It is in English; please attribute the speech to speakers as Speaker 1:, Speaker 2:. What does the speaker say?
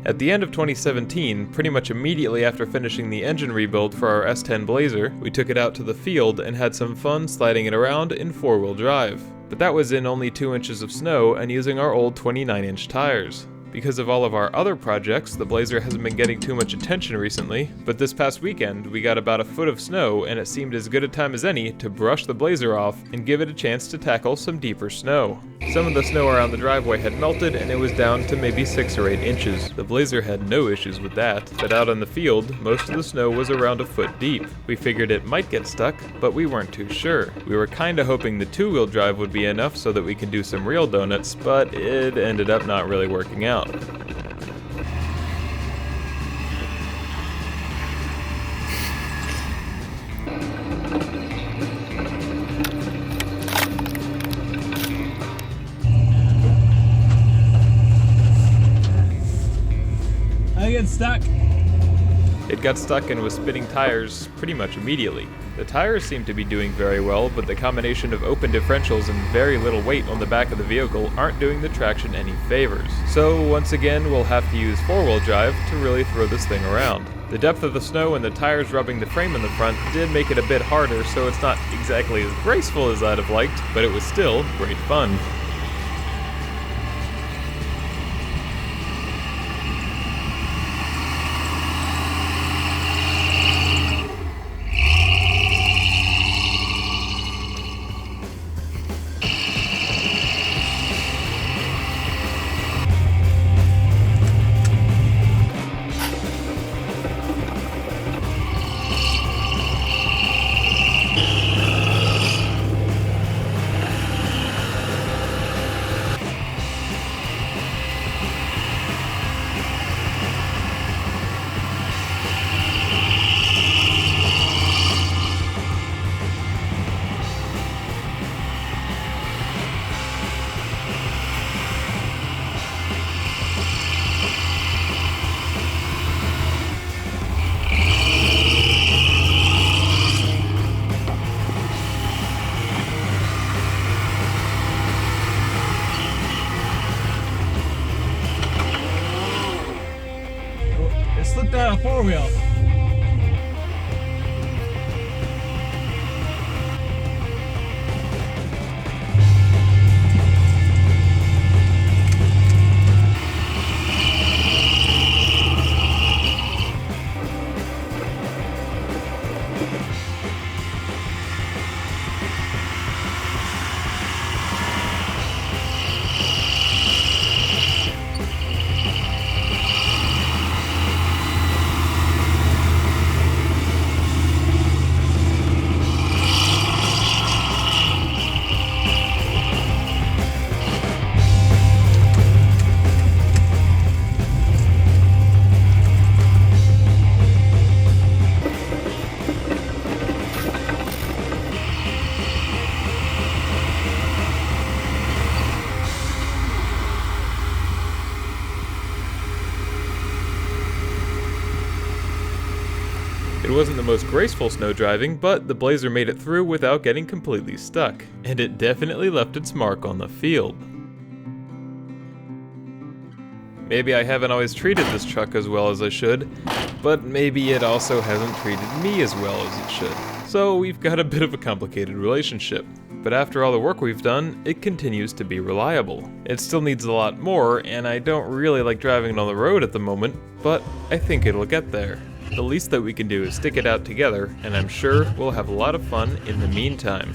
Speaker 1: At the end of 2017, pretty much immediately after finishing the engine rebuild for our S10 Blazer, we took it out to the field and had some fun sliding it around in 4-wheel drive. But that was in only 2 inches of snow and using our old 29-inch tires. Because of all of our other projects, the Blazer hasn't been getting too much attention recently, but this past weekend we got about a foot of snow and it seemed as good a time as any to brush the Blazer off and give it a chance to tackle some deeper snow. Some of the snow around the driveway had melted and it was down to maybe 6 or 8 inches. The Blazer had no issues with that, but out on the field, most of the snow was around a foot deep. We figured it might get stuck, but we weren't too sure. We were kinda hoping the 2-wheel drive would be enough so that we could do some real donuts, but it ended up not really working out.
Speaker 2: I get stuck.
Speaker 1: It got stuck and was spinning tires pretty much immediately. The tires seem to be doing very well, but the combination of open differentials and very little weight on the back of the vehicle aren't doing the traction any favors. So once again, we'll have to use 4-wheel drive to really throw this thing around. The depth of the snow and the tires rubbing the frame in the front did make it a bit harder, so it's not exactly as graceful as I'd have liked, but it was still great fun.
Speaker 2: It slipped out of 4-wheel.
Speaker 1: It wasn't the most graceful snow driving, but the Blazer made it through without getting completely stuck, and it definitely left its mark on the field. Maybe I haven't always treated this truck as well as I should, but maybe it also hasn't treated me as well as it should. So we've got a bit of a complicated relationship. But after all the work we've done, it continues to be reliable. It still needs a lot more, and I don't really like driving it on the road at the moment, but I think it'll get there. The least that we can do is stick it out together, and I'm sure we'll have a lot of fun in the meantime.